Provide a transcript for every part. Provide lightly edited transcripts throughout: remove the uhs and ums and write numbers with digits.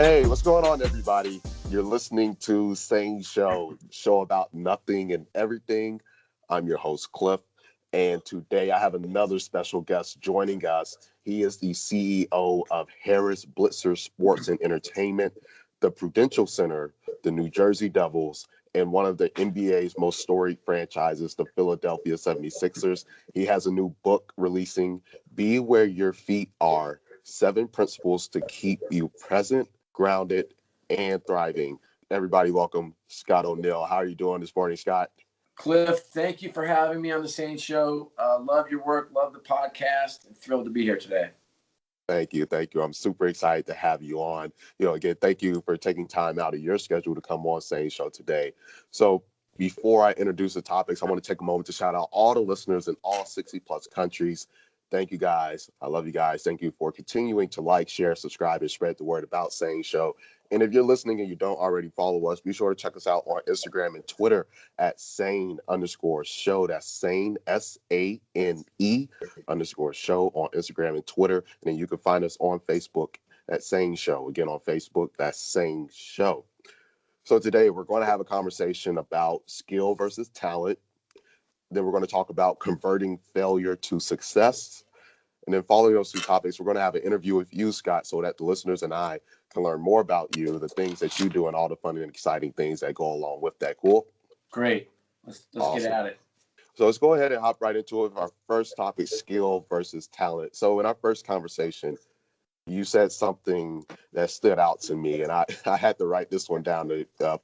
Hey, what's going on, everybody? You're listening to SANE Show about nothing and everything. I'm your host, Cliff, and today I have another special guest joining us. He is the CEO of Harris Blitzer Sports and Entertainment, the Prudential Center, the New Jersey Devils, and one of the NBA's most storied franchises, the Philadelphia 76ers. He has a new book releasing, Be Where Your Feet Are, 7 Principles to Keep You Present, Grounded, and Thriving. Everybody, welcome Scott O'Neill. How are you doing this morning, Scott? Cliff, thank you for having me on the SANE Show. Love your work, love the podcast, and thrilled to be here today. Thank you. I'm super excited to have you on. Again, thank you for taking time out of your schedule to come on SANE Show today. So before I introduce the topics, I want to take a moment to shout out all the listeners in all 60 plus countries. Thank you, guys. I love you guys. Thank you for continuing to like, share, subscribe, and spread the word about SANE Show. And if you're listening and you don't already follow us, be sure to check us out on Instagram and Twitter at SANE_show. That's SANE, SANE_show on Instagram and Twitter. And then you can find us on Facebook at SANE Show. Again, on Facebook, that's SANE Show. So today we're going to have a conversation about skill versus talent. Then we're going to talk about converting failure to success. And then following those two topics, we're going to have an interview with you, Scott, so that the listeners and I can learn more about you, the things that you do, and all the fun and exciting things that go along with that. Cool? Great. Let's awesome. Get at it. So let's go ahead and hop right into it. Our first topic, skill versus talent. So in our first conversation, you said something that stood out to me, and I had to write this one down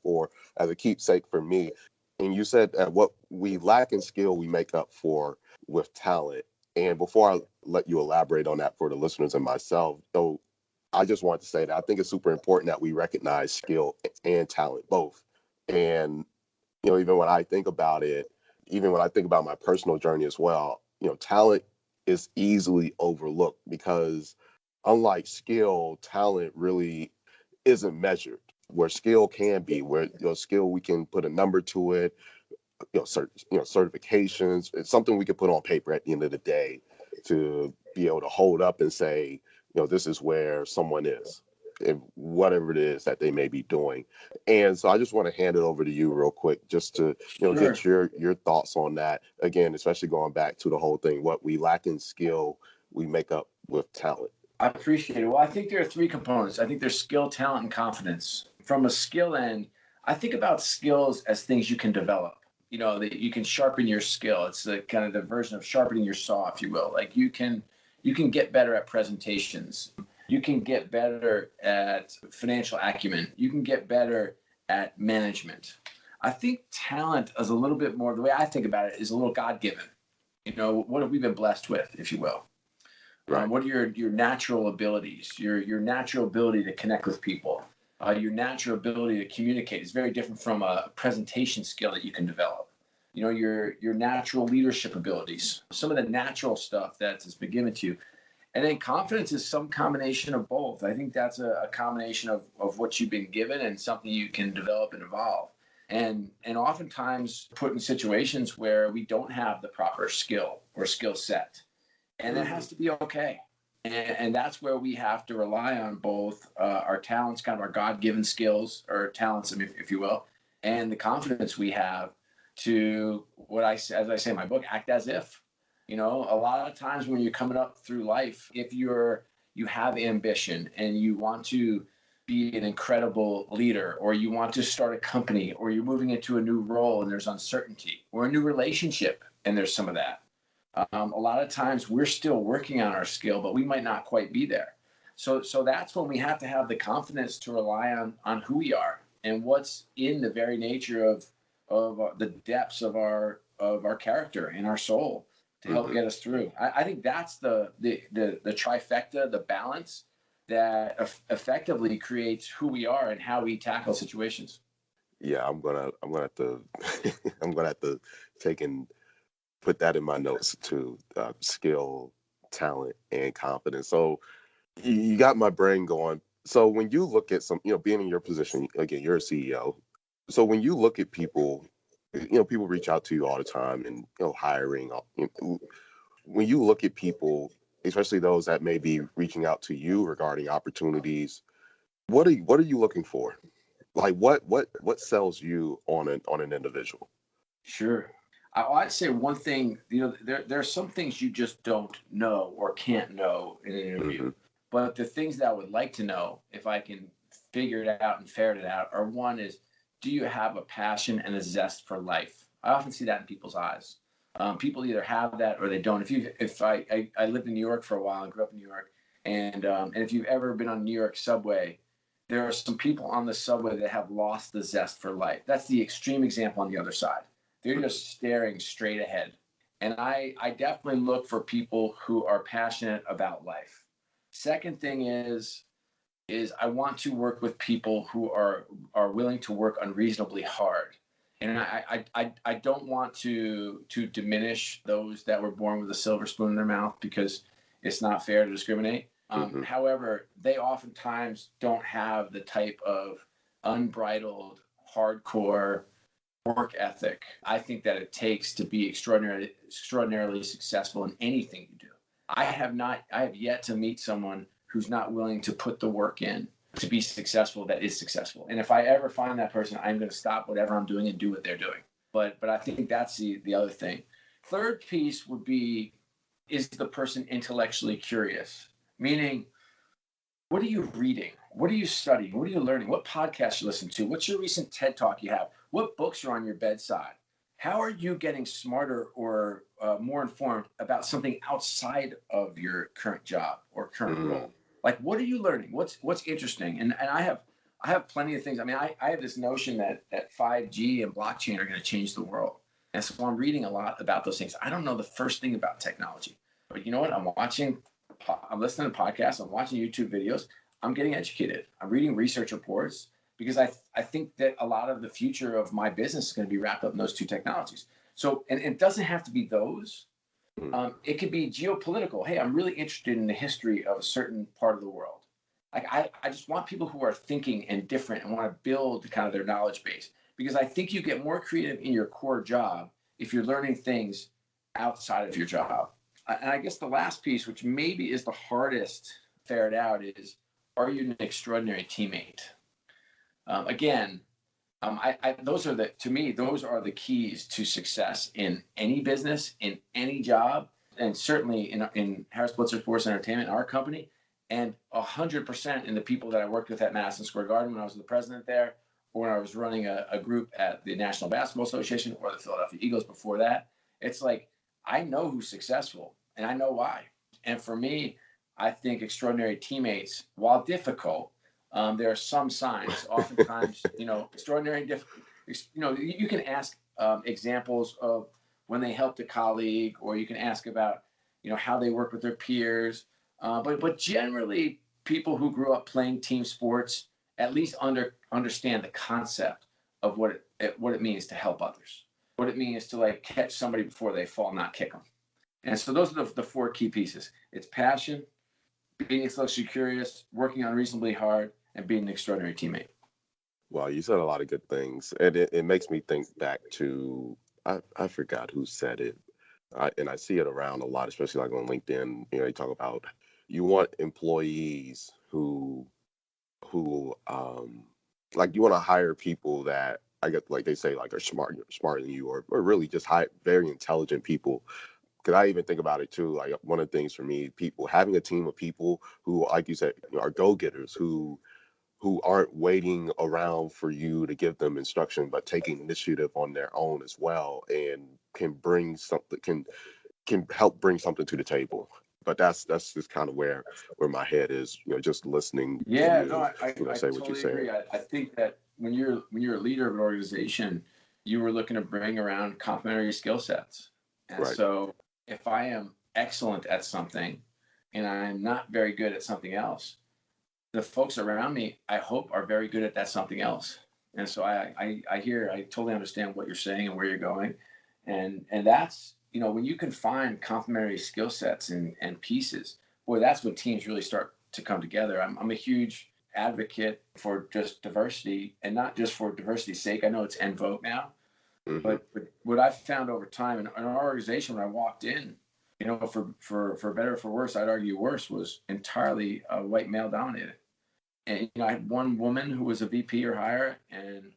for as a keepsake for me. And you said that what we lack in skill, we make up for with talent. And before I let you elaborate on that for the listeners and myself, though, I just want to say that I think it's super important that we recognize skill and talent both. And, even when I think about it, even when I think about my personal journey as well, talent is easily overlooked because unlike skill, talent really isn't measured. Where skill can be, where skill we can put a number to it, certifications. It's something we can put on paper at the end of the day to be able to hold up and say, this is where someone is, and whatever it is that they may be doing. And so I just want to hand it over to you real quick, just to Sure. Get your thoughts on that. Again, especially going back to the whole thing, what we lack in skill, we make up with talent. I appreciate it. Well, I think there are 3 components. I think there's skill, talent, and confidence. From a skill end, I think about skills as things you can develop. That you can sharpen your skill. It's the kind of the version of sharpening your saw, if you will. Like you can get better at presentations. You can get better at financial acumen. You can get better at management. I think talent is a little bit more, the way I think about it is a little God-given. What have we been blessed with, if you will? Right. What are your natural abilities, your natural ability to connect with people, your natural ability to communicate is very different from a presentation skill that you can develop. Your natural leadership abilities, some of the natural stuff that's been given to you. And then confidence is some combination of both. I think that's a combination of what you've been given and something you can develop and evolve. And oftentimes put in situations where we don't have the proper skill or skill set. And that has to be okay. And that's where we have to rely on both our talents, kind of our God-given skills or talents, if you will, and the confidence we have to as I say in my book, act as if. A lot of times when you're coming up through life, if you have ambition and you want to be an incredible leader, or you want to start a company, or you're moving into a new role and there's uncertainty, or a new relationship and there's some of that. A lot of times we're still working on our skill, but we might not quite be there. So that's when we have to have the confidence to rely on who we are and what's in the very nature of the depths of our character and our soul to help get us through. I think that's the trifecta, the balance that effectively creates who we are and how we tackle situations. Yeah, I'm gonna have to I'm gonna have to take and put that in my notes too. Skill, talent, and confidence. So you got my brain going. So when you look at being in your position, again, you're a CEO. So when you look at people, people reach out to you all the time and, hiring. When you look at people, especially those that may be reaching out to you regarding opportunities, what are you looking for? Like what sells you on an individual? Sure. I'd say one thing, there are some things you just don't know or can't know in an interview. Mm-hmm. But the things that I would like to know, if I can figure it out and ferret it out, are one is, do you have a passion and a zest for life? I often see that in people's eyes. People either have that or they don't. If I lived in New York for a while and grew up in New York, and if you've ever been on New York subway, there are some people on the subway that have lost the zest for life. That's the extreme example on the other side. They're just staring straight ahead. And I definitely look for people who are passionate about life. Second thing is I want to work with people who are willing to work unreasonably hard. And I don't want to diminish those that were born with a silver spoon in their mouth, because it's not fair to discriminate. Mm-hmm. However, they oftentimes don't have the type of unbridled, hardcore work ethic I think that it takes to be extraordinarily successful in anything you do. I have yet to meet someone who's not willing to put the work in to be successful that is successful. And if I ever find that person, I'm going to stop whatever I'm doing and do what they're doing. But I think that's the other thing. Third piece would be, is the person intellectually curious? Meaning, what are you reading? What are you studying? What are you learning? What podcasts you listen to? What's your recent TED Talk you have? What books are on your bedside? How are you getting smarter or more informed about something outside of your current job or current role? Like, what are you learning? What's interesting? And I have plenty of things. I mean, I have this notion that 5G and blockchain are going to change the world. And so I'm reading a lot about those things. I don't know the first thing about technology, but you know what? I'm listening to podcasts. I'm watching YouTube videos. I'm getting educated. I'm reading research reports, because I think that a lot of the future of my business is going to be wrapped up in those two technologies. So, and it doesn't have to be those. It could be geopolitical. Hey, I'm really interested in the history of a certain part of the world. Like, I just want people who are thinking and different and want to build kind of their knowledge base, because I think you get more creative in your core job if you're learning things outside of your job. And I guess the last piece, which maybe is the hardest to ferret out, is, are you an extraordinary teammate? Those are the keys to success in any business, in any job, and certainly in Harris Blitzer Sports Entertainment, our company, and 100% in the people that I worked with at Madison Square Garden when I was the president there, or when I was running a group at the National Basketball Association or the Philadelphia Eagles before that. It's like, I know who's successful and I know why. And for me, I think extraordinary teammates, while difficult, there are some signs. Oftentimes, extraordinary difficult. You can ask examples of when they helped a colleague, or you can ask about, how they work with their peers. But generally, people who grew up playing team sports at least understand the concept of what it means to help others, what it means to, like, catch somebody before they fall, not kick them. And so those are the four key pieces. It's passion, being intellectually curious, working unreasonably hard, and being an extraordinary teammate. Well, you said a lot of good things, and it makes me think back to, I forgot who said it, and I see it around a lot, especially like on LinkedIn. You talk about, you want employees who like, you want to hire people that, I guess, like they say, like, are smarter than you, or really just very intelligent people. Because I even think about it too. Like, one of the things for me, having a team of people who, like you said, are go-getters, who aren't waiting around for you to give them instruction, but taking initiative on their own as well, and can bring something, can help bring something to the table. But that's just kind of where my head is, just listening to Yeah, you, no, I say what you're totally saying. agree. I think that when you're a leader of an organization, you were looking to bring around complementary skill sets. And Right. so if I am excellent at something and I'm not very good at something else, the folks around me, I hope, are very good at that something else. And so I totally understand what you're saying and where you're going. And that's, when you can find complementary skill sets and pieces, boy, that's when teams really start to come together. I'm a huge advocate for just diversity, and not just for diversity's sake. I know it's en vogue now, but what I've found over time in our organization, when I walked in, for better or for worse, I'd argue worse, was entirely white male dominated. And I had one woman who was a VP or higher, and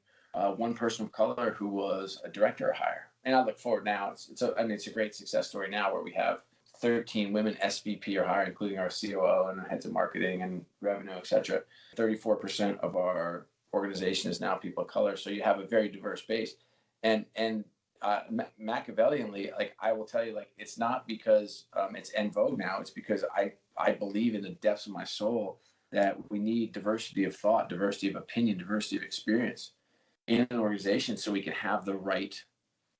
one person of color who was a director or higher. And I look forward now. It's a great success story now where we have 13 women SVP or higher, including our COO and heads of marketing and revenue, et cetera. 34% of our organization is now people of color. So you have a very diverse base. And Machiavellianly, like I will tell you, like it's not because it's en vogue now. It's because I believe in the depths of my soul that we need diversity of thought, diversity of opinion, diversity of experience in an organization so we can have the right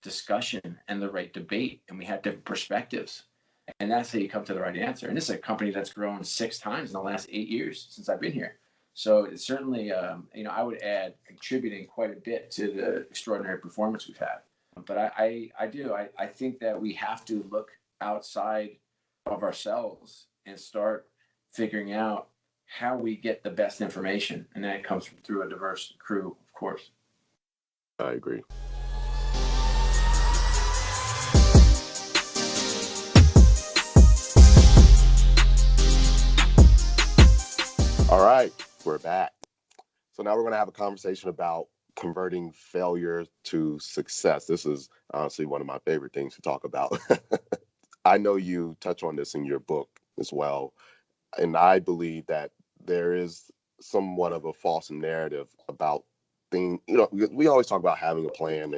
discussion and the right debate, and we have different perspectives. And that's how you come to the right answer. And this is a company that's grown 6 times in the last 8 years since I've been here. So it's certainly, I would add contributing quite a bit to the extraordinary performance we've had. But I think that we have to look outside of ourselves and start figuring out how we get the best information. And that comes through a diverse crew, of course. I agree. All right, we're back. So now we're going to have a conversation about converting failure to success. This is honestly one of my favorite things to talk about. I know you touch on this in your book as well. And I believe that there is somewhat of a false narrative about things. We always talk about having a plan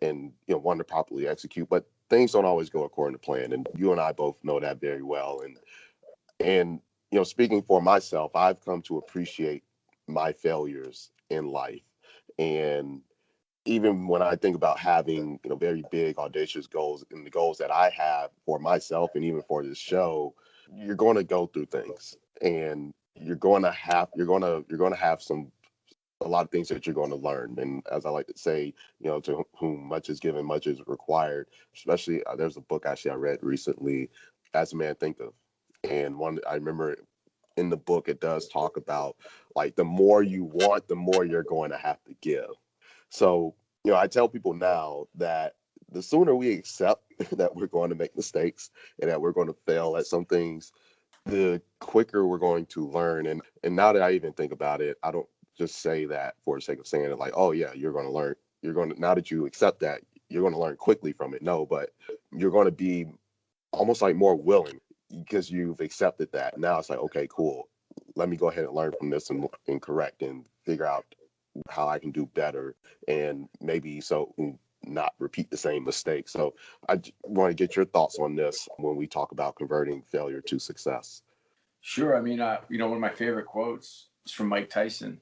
and wanting to properly execute, but things don't always go according to plan. And you and I both know that very well. And speaking for myself, I've come to appreciate my failures in life. And even when I think about having, very big, audacious goals and the goals that I have for myself and even for this show, you're going to go through things, and you're going to have a lot of things that you're going to learn. And as I like to say, to whom much is given, much is required. Especially, there's a book actually I read recently, As a Man Thinketh, and I remember in the book it does talk about like the more you want, the more you're going to have to give. So, I tell people now that the sooner we accept that we're going to make mistakes and that we're going to fail at some things, the quicker we're going to learn. And now that I even think about it, I don't just say that for the sake of saying it, like, oh yeah, you're going to learn. Now that you accept that, you're going to learn quickly from it. No, but you're going to be almost like more willing because you've accepted that. Now it's like, okay, cool. Let me go ahead and learn from this and correct and figure out how I can do better and maybe not repeat the same mistake. So I want to get your thoughts on this when we talk about converting failure to success. Sure. I mean, one of my favorite quotes is from Mike Tyson.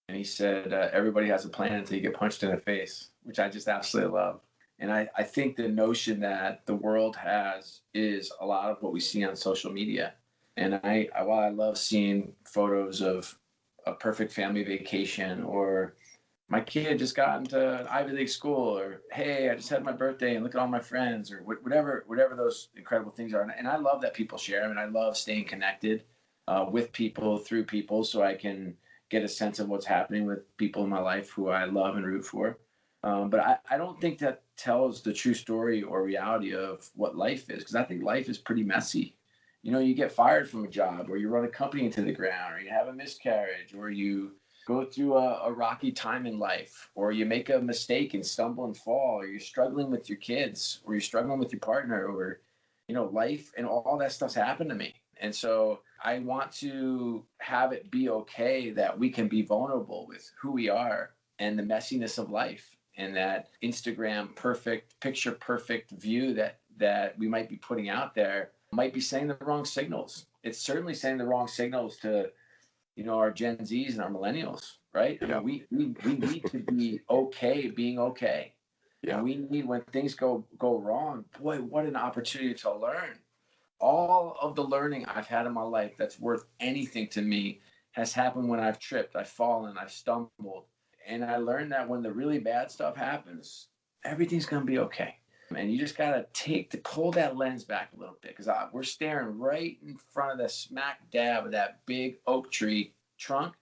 And he said, everybody has a plan until you get punched in the face, which I just absolutely love. And I think the notion that the world has is a lot of what we see on social media. And while I love seeing photos of a perfect family vacation, or my kid just got into an Ivy League school, or hey, I just had my birthday and look at all my friends, or whatever those incredible things are. And I love that people share them, and I love staying connected with people through people so I can get a sense of what's happening with people in my life who I love and root for. But I don't think that tells the true story or reality of what life is, because I think life is pretty messy. You get fired from a job, or you run a company into the ground, or you have a miscarriage, or you go through a rocky time in life, or you make a mistake and stumble and fall, or you're struggling with your kids, or you're struggling with your partner, or life and all that stuff's happened to me. And so I want to have it be okay that we can be vulnerable with who we are and the messiness of life, and that Instagram perfect, picture perfect view that we might be putting out there might be saying the wrong signals. It's certainly saying the wrong signals to our Gen Zs and our millennials, right? Yeah. I mean, we need to be okay being okay. Yeah. And we need, when things go wrong, boy, what an opportunity to learn. All of the learning I've had in my life that's worth anything to me has happened when I've tripped, I've fallen, I've stumbled. And I learned that when the really bad stuff happens, everything's going to be okay. And you just got to pull that lens back a little bit, because we're staring right in front of the smack dab of that big oak tree trunk.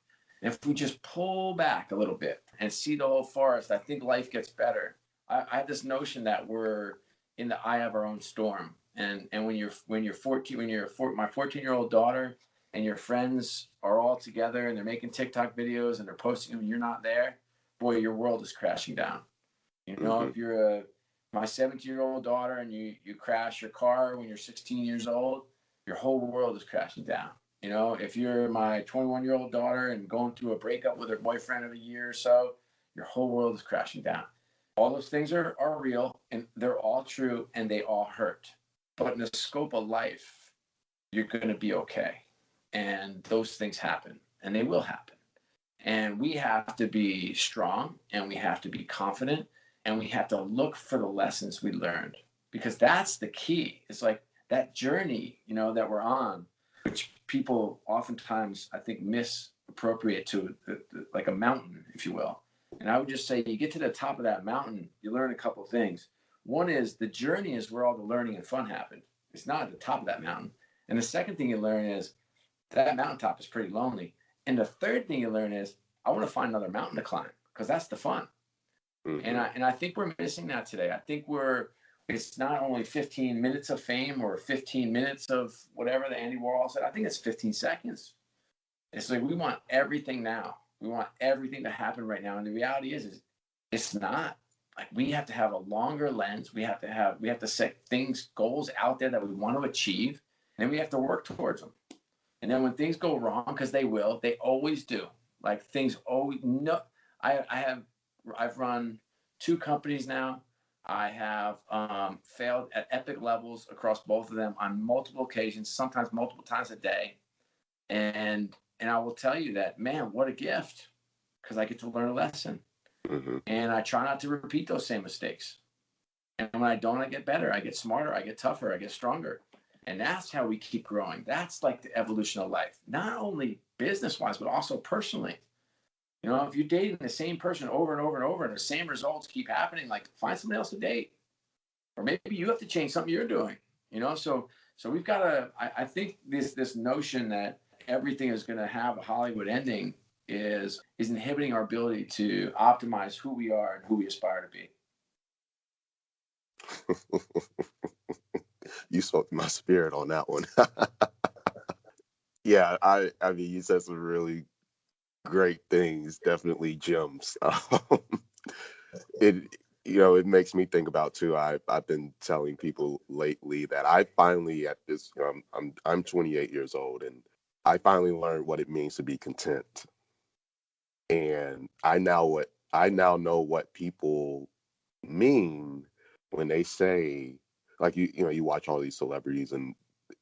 And if we just pull back a little bit and see the whole forest, I think life gets better. I have this notion that we're in the eye of our own storm. And when you're 14, my 14-year-old daughter and your friends are all together and they're making TikTok videos and they're posting them and you're not there, boy, your world is crashing down. You know, if you're my 17-year-old daughter and you crash your car when you're 16 years old, your whole world is crashing down. You know, if you're my 21-year-old daughter and going through a breakup with her boyfriend of a year or so, your whole world is crashing down. All those things are real and they're all true and they all hurt. But in the scope of life, you're going to be okay. And those things happen and they will happen. And we have to be strong and we have to be confident and we have to look for the lessons we learned, because that's the key. It's like that journey, you know, that we're on, which people oftentimes, I think, misappropriate to like a mountain, if you will. And I would just say, you get to the top of that mountain, you learn a couple of things. One is the journey is where all the learning and fun happened. It's not at the top of that mountain. And the second thing you learn is that mountaintop is pretty lonely. And the third thing you learn is, I want to find another mountain to climb, because that's the fun. Mm-hmm. And I think we're missing that today. I think it's not only 15 minutes of fame or 15 minutes of whatever the Andy Warhol said. I think it's 15 seconds. It's like we want everything now. We want everything to happen right now. And the reality is it's not. Like, we have to have a longer lens. We have to set goals out there that we want to achieve, and we have to work towards them. And then when things go wrong, because they always do. Like, things always, no, I've run 2 companies now. I have failed at epic levels across both of them on multiple occasions, sometimes multiple times a day. And I will tell you that, man, what a gift, because I get to learn a lesson. Mm-hmm. And I try not to repeat those same mistakes. And when I don't, I get better. I get smarter. I get tougher. I get stronger. And that's how we keep growing. That's like the evolution of life, not only business-wise, but also personally. You know, if you're dating the same person over and over and over and the same results keep happening, like, find somebody else to date. Or maybe you have to change something you're doing, you know? So we've got to, I think this notion that everything is going to have a Hollywood ending is inhibiting our ability to optimize who we are and who we aspire to be. You spoke my spirit on that one. Yeah, I mean, you said some really great things, definitely gems. It makes me think about too. I've been telling people lately that I finally, at this, I'm 28 years old, and I finally learned what it means to be content. And I now know what people mean when they say, like, you watch all these celebrities and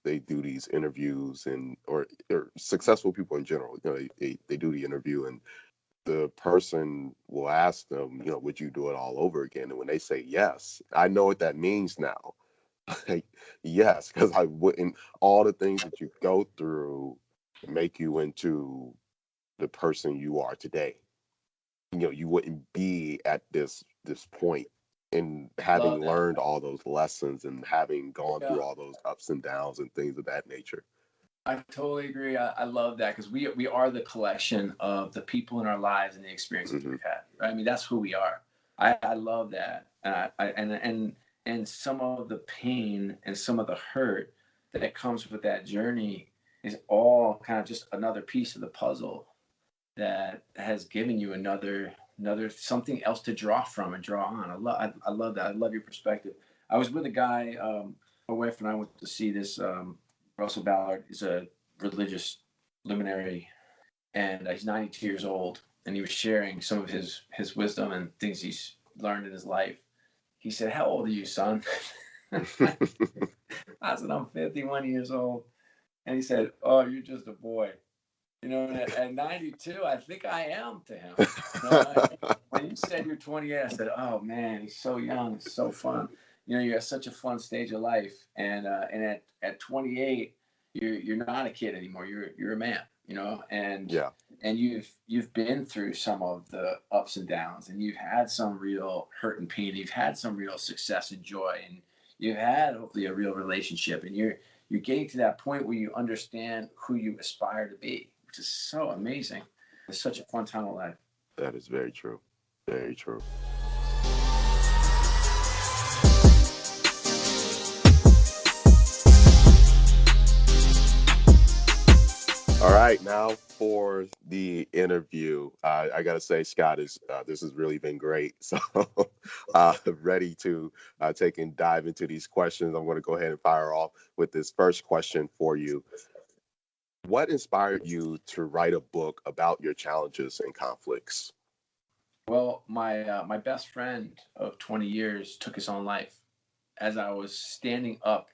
they do these interviews, or successful people in general, they do the interview and the person will ask them, would you do it all over again? And when they say yes, I know what that means now. Like, yes, because I wouldn't. All the things that you go through make you into the person you are today. You wouldn't be at this point, and having learned all those lessons and having gone through all those ups and downs and things of that nature. I totally agree. I love that, because we are the collection of the people in our lives and the experiences mm-hmm. we've had. Right? I mean, that's who we are. I love that. And some of the pain and some of the hurt that comes with that journey is all kind of just another piece of the puzzle that has given you another something else to draw from and draw on. I love that. I love your perspective. I was with a guy, my wife and I went to see this. Russell Ballard is a religious luminary, and he's 92 years old, and he was sharing some of his wisdom and things he's learned in his life. He said, "How old are you, son?" I said, "I'm 51 years old." And he said, "Oh, you're just a boy." At 92, I think I am to him. When you said you're 28, I said, "Oh man, he's so young, it's so fun." You're at such a fun stage of life, and at 28, you're not a kid anymore. You're a man, and yeah. And you've been through some of the ups and downs, and you've had some real hurt and pain. You've had some real success and joy, and you've had hopefully a real relationship, and you're getting to that point where you understand who you aspire to be, which is so amazing. It's such a fun time of life. That is very true. Very true. right, now for the interview. I gotta say, Scott, is this has really been great. So, ready to take and dive into these questions. I'm going to go ahead and fire off with this first question for you. What inspired you to write a book about your challenges and conflicts? Well, my best friend of 20 years took his own life. As I was standing up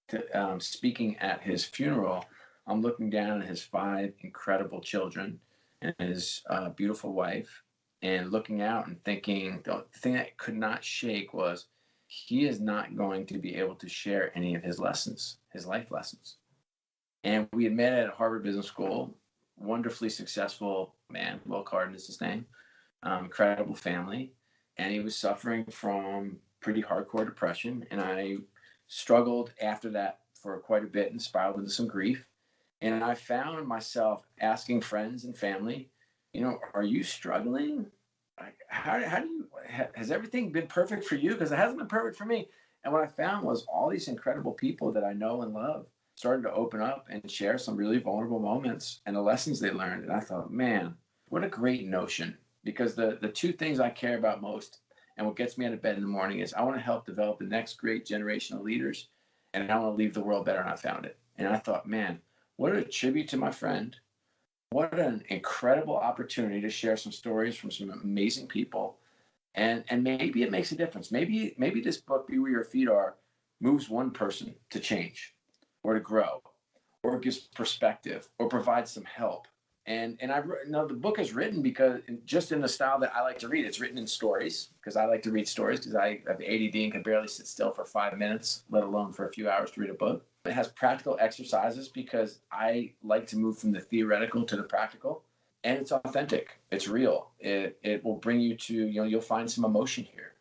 to speaking at his funeral, I'm looking down at his five incredible children and his beautiful wife, and looking out and thinking the thing that could not shake was he is not going to be able to share any of his lessons, his life lessons. And we had met at Harvard Business School, wonderfully successful man, Will Carden is his name, incredible family. And he was suffering from pretty hardcore depression. And I struggled after that for quite a bit and spiraled into some grief. And I found myself asking friends and family, are you struggling? How do you, has everything been perfect for you? Because it hasn't been perfect for me. And what I found was all these incredible people that I know and love started to open up and share some really vulnerable moments and the lessons they learned. And I thought, man, what a great notion. Because the two things I care about most and what gets me out of bed in the morning is I want to help develop the next great generation of leaders, and I want to leave the world better than I found it. And I thought, man, what a tribute to my friend. What an incredible opportunity to share some stories from some amazing people. And maybe it makes a difference. Maybe this book, Be Where Your Feet Are, moves one person to change or to grow or gives perspective or provides some help. And I've the book is written because just in the style that I like to read. It's written in stories because I like to read stories because I have ADD and can barely sit still for 5 minutes, let alone for a few hours to read a book. It has practical exercises because I like to move from the theoretical to the practical, and it's authentic. It's real. It will bring you to, you'll find some emotion here.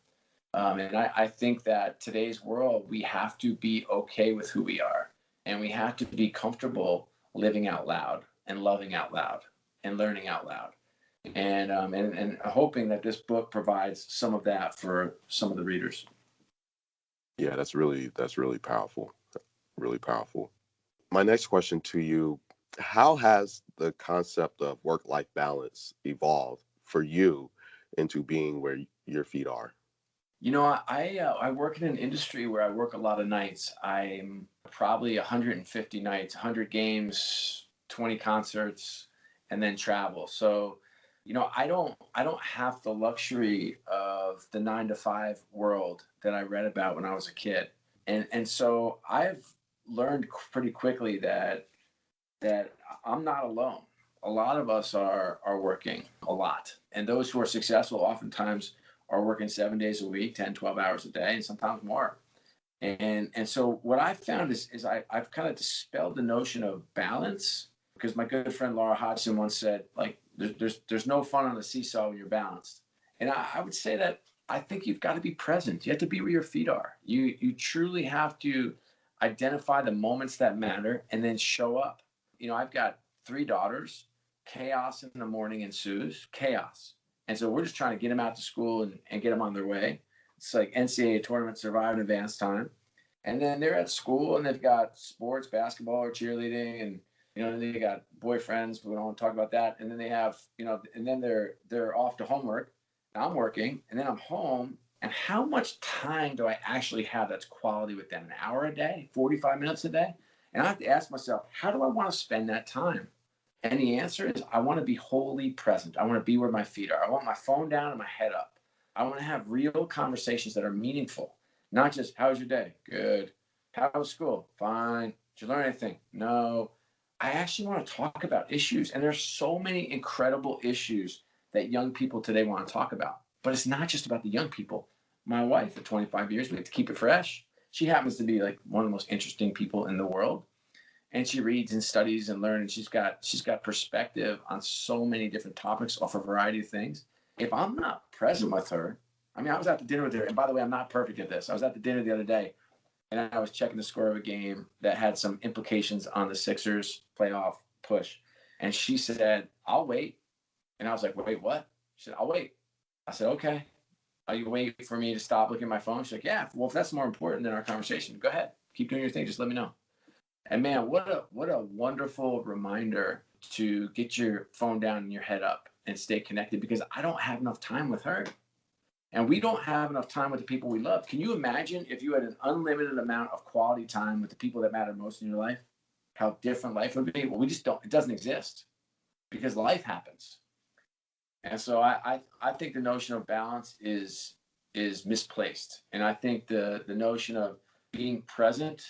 And I think that today's world, we have to be okay with who we are, and we have to be comfortable living out loud and loving out loud and learning out loud. And hoping that this book provides some of that for some of the readers. Yeah, that's really powerful. Really powerful. My next question to you: how has the concept of work-life balance evolved for you into being where your feet are? I work in an industry where I work a lot of nights. I'm probably 150 nights, 100 games, 20 concerts, and then travel. So, I don't have the luxury of the 9 to 5 world that I read about when I was a kid. And so I've learned pretty quickly that I'm not alone. A lot of us are working a lot. And those who are successful oftentimes are working 7 days a week, 10, 12 hours a day, and sometimes more. And so what I found is I've kind of dispelled the notion of balance, because my good friend Laura Hodgson once said, like, there's no fun on a seesaw when you're balanced. And I would say that I think you've got to be present. You have to be where your feet are. You truly have to identify the moments that matter and then show up. I've got 3 daughters. Chaos in the morning ensues. Chaos. And so we're just trying to get them out to school and get them on their way. It's like NCAA tournament survive in advance time. And then they're at school and they've got sports, basketball or cheerleading, and they got boyfriends, but we don't want to talk about that. And then they have, and then they're off to homework. I'm working, and then I'm home. And how much time do I actually have that's quality with them? An hour a day, 45 minutes a day? And I have to ask myself, how do I want to spend that time? And the answer is, I want to be wholly present. I want to be where my feet are. I want my phone down and my head up. I want to have real conversations that are meaningful, not just, how was your day? Good. How was school? Fine. Did you learn anything? No. I actually want to talk about issues. And there's so many incredible issues that young people today want to talk about. But it's not just about the young people. My wife, for 25 years, we have to keep it fresh. She happens to be like one of the most interesting people in the world. And she reads and studies and learns, and she's got perspective on so many different topics off a variety of things. If I'm not present with her, I was at the dinner with her, and by the way, I'm not perfect at this. I was at the dinner the other day, and I was checking the score of a game that had some implications on the Sixers playoff push. And she said, "I'll wait." And I was like, "Wait, what?" She said, "I'll wait." I said, "Okay. Are you waiting for me to stop looking at my phone?" She's like, "Yeah. Well, if that's more important than our conversation, go ahead. Keep doing your thing. Just let me know." And man, what a wonderful reminder to get your phone down and your head up and stay connected, because I don't have enough time with her. And we don't have enough time with the people we love. Can you imagine if you had an unlimited amount of quality time with the people that matter most in your life? How different life would be? Well, we just don't. It doesn't exist because life happens. And so I think the notion of balance is misplaced. And I think the notion of being present,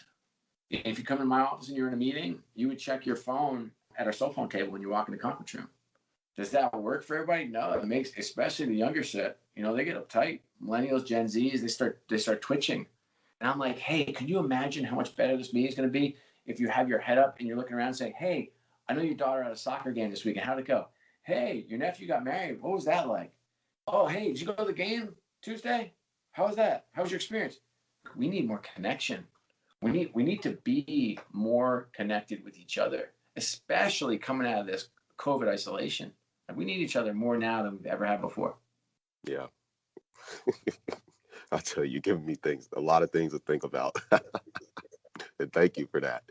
if you come in my office and you're in a meeting, you would check your phone at our cell phone table when you walk in the conference room. Does that work for everybody? No, it makes, especially the younger set, they get uptight. Millennials, Gen Zs, they start twitching. And I'm like, hey, can you imagine how much better this meeting is going to be if you have your head up and you're looking around and saying, hey, I know your daughter had a soccer game this weekend. How'd it go? Hey, your nephew got married. What was that like? Oh, hey, did you go to the game Tuesday? How was that? How was your experience? We need more connection. We need to be more connected with each other, especially coming out of this COVID isolation. We need each other more now than we've ever had before. Yeah. I'll tell you, you're giving me a lot of things to think about. And thank you for that.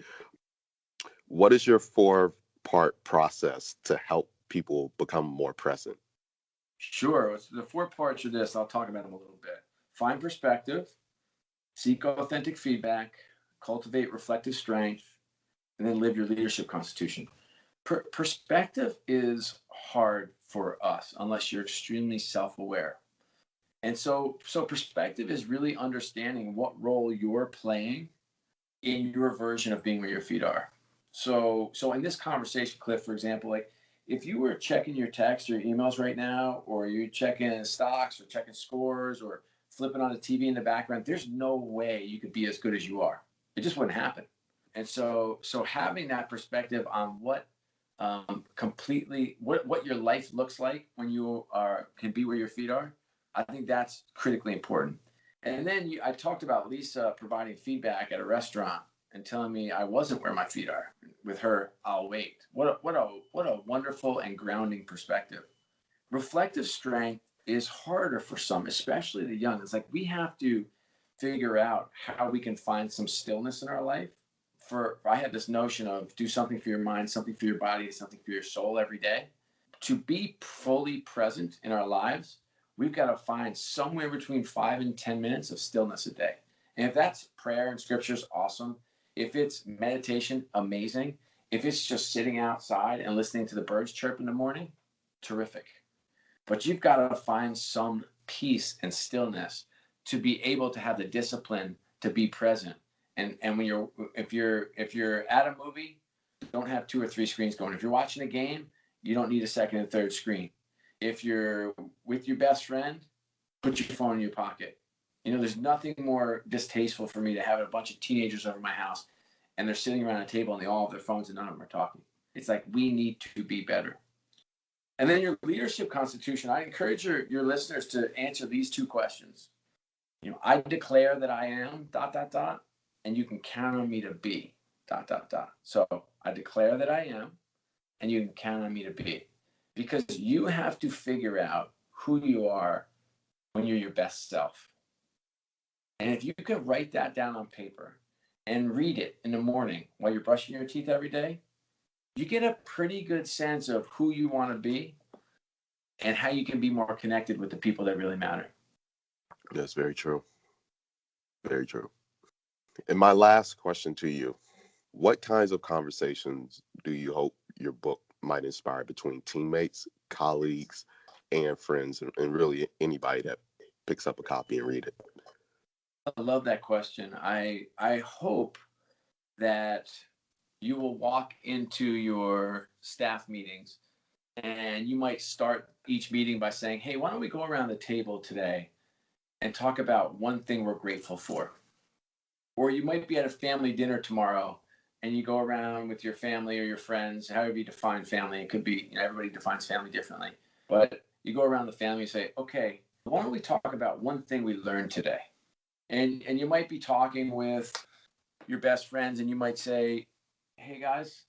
What is your 4-part process to help people become more present? Sure. The 4 parts are this. I'll talk about them a little bit. Find perspective, seek authentic feedback, cultivate reflective strength, and then live your leadership constitution. Perspective is hard for us unless you're extremely self-aware. And so perspective is really understanding what role you're playing in your version of being where your feet are. So in this conversation, Cliff, for example, like if you were checking your text or your emails right now, or you're checking stocks or checking scores or flipping on the TV in the background, there's no way you could be as good as you are. It just wouldn't happen. And so having that perspective on what what your life looks like when you can be where your feet are, I think that's critically important. And then I talked about Lisa providing feedback at a restaurant and telling me I wasn't where my feet are. With her, I'll wait. What a wonderful and grounding perspective. Reflective strength is harder for some, especially the young. It's like we have to figure out how we can find some stillness in our life. I had this notion of do something for your mind, something for your body, something for your soul every day. To be fully present in our lives, we've got to find somewhere between 5 and 10 minutes of stillness a day. And if that's prayer and scriptures, awesome. If it's meditation, amazing. If it's just sitting outside and listening to the birds chirp in the morning, terrific. But you've got to find some peace and stillness to be able to have the discipline to be present. And when if you're at a movie, don't have 2 or 3 screens going. If you're watching a game, you don't need a second and third screen. If you're with your best friend, put your phone in your pocket. There's nothing more distasteful for me to have a bunch of teenagers over my house and they're sitting around a table and they all have their phones and none of them are talking. It's like we need to be better. And then your leadership constitution, I encourage your listeners to answer these 2 questions. I declare that I am ... and you can count on me to be ... So I declare that I am, and you can count on me to be. Because you have to figure out who you are when you're your best self. And if you can write that down on paper and read it in the morning while you're brushing your teeth every day, you get a pretty good sense of who you want to be and how you can be more connected with the people that really matter. That's very true. Very true. And my last question to you, what kinds of conversations do you hope your book might inspire between teammates, colleagues, and friends, and really anybody that picks up a copy and read it? I love that question. I hope that you will walk into your staff meetings and you might start each meeting by saying, hey, why don't we go around the table today and talk about one thing we're grateful for? Or you might be at a family dinner tomorrow and you go around with your family or your friends, however you define family. It could be, everybody defines family differently. But you go around the family and say, okay, why don't we talk about one thing we learned today? And you might be talking with your best friends and you might say, hey guys,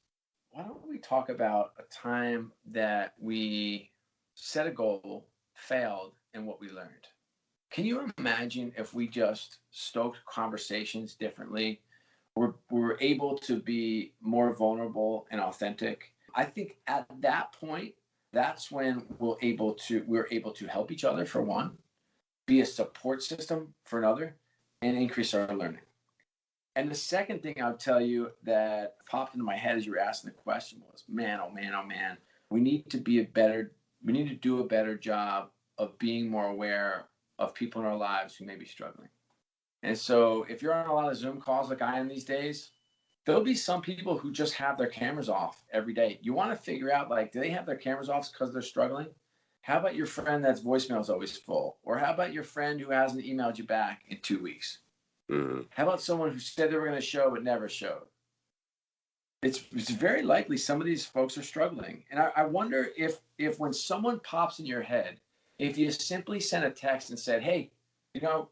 why don't we talk about a time that we set a goal, failed, and what we learned? Can you imagine if we just stoked conversations differently? We're able to be more vulnerable and authentic. I think at that point, that's when we're able to help each other for one, be a support system for another, and increase our learning. And the second thing I'll tell you that popped into my head as you were asking the question was, man, oh man, oh man, we need to do a better job of being more aware of people in our lives who may be struggling. And so if you're on a lot of Zoom calls like I am these days, there'll be some people who just have their cameras off every day. You want to figure out, like, do they have their cameras off because they're struggling? How about your friend that's voicemail is always full? Or how about your friend who hasn't emailed you back in 2 weeks? Mm-hmm. How about someone who said they were going to show but never showed? It's very likely some of these folks are struggling. And I wonder if when someone pops in your head, if you simply sent a text and said, hey,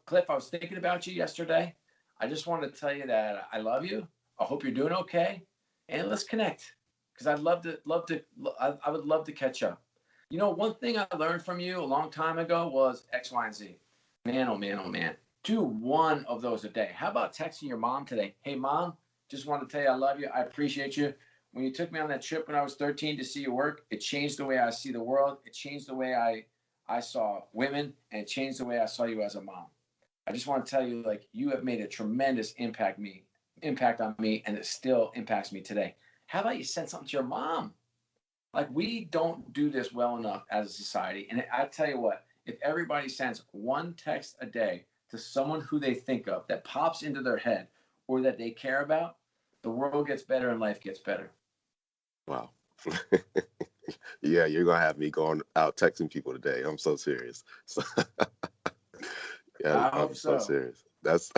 Cliff, I was thinking about you yesterday. I just wanted to tell you that I love you. I hope you're doing okay. And let's connect. Because I would love to catch up. One thing I learned from you a long time ago was X, Y, and Z. Man, oh man, oh man. Do one of those a day. How about texting your mom today? Hey, Mom, just wanted to tell you I love you. I appreciate you. When you took me on that trip when I was 13 to see you work, it changed the way I see the world. It changed the way I saw women, and it changed the way I saw you as a mom. I just want to tell you, like, you have made a tremendous impact on me, and it still impacts me today. How about you send something to your mom? Like, we don't do this well enough as a society. And I tell you what, if everybody sends one text a day to someone who they think of that pops into their head or that they care about, the world gets better and life gets better. Wow. Yeah, you're going to have me going out texting people today. I'm so serious. Yeah, I I'm hope so so. serious. That's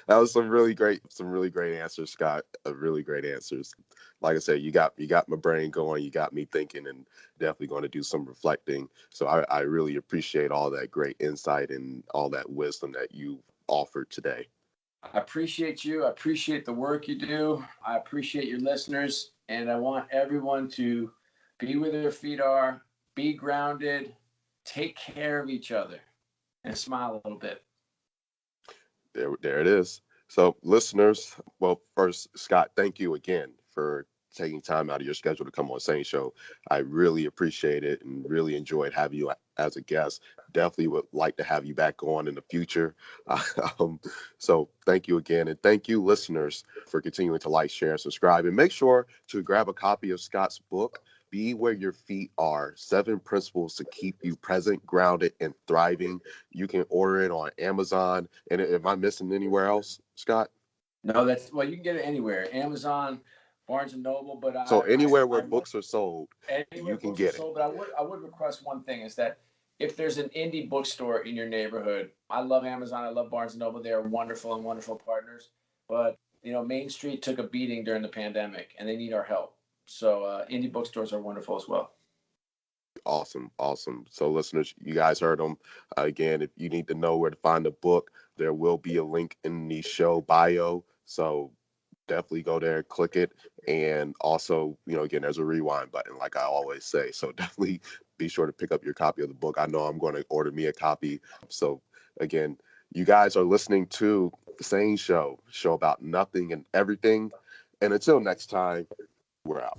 that was some really great answers, Scott. Really great answers. Like I said, you got my brain going. You got me thinking, and definitely going to do some reflecting. So I really appreciate all that great insight and all that wisdom that you offered today. I appreciate you. I appreciate the work you do. I appreciate your listeners, and I want everyone to be where their feet are, be grounded, take care of each other, and smile a little bit. There it is. So, listeners, well, first, Scott, thank you again for taking time out of your schedule to come on SANE Show. I really appreciate it and really enjoyed having you as a guest. Definitely would like to have you back on in the future. So thank you again. And thank you, listeners, for continuing to like, share, and subscribe. And make sure to grab a copy of Scott's book, Be Where Your Feet Are, 7 Principles to Keep You Present, Grounded, and Thriving. You can order it on Amazon. And am I missing anywhere else, Scott? No, you can get it anywhere. Amazon, Barnes and Noble, but So anywhere where I would, books are sold, anywhere you can books are get it. sold. But I would request one thing, is that if there's an indie bookstore in your neighborhood, I love Amazon, I love Barnes and Noble. They are wonderful and wonderful partners. But Main Street took a beating during the pandemic, and they need our help. So indie bookstores are wonderful as well. Awesome. So listeners, you guys heard them. Again, if you need to know where to find the book, there will be a link in the show bio. So definitely go there, click it. And also, again, there's a rewind button, like I always say. So definitely be sure to pick up your copy of the book. I know I'm going to order me a copy. So again, you guys are listening to the SANE Show about nothing and everything. And until next time, we're out.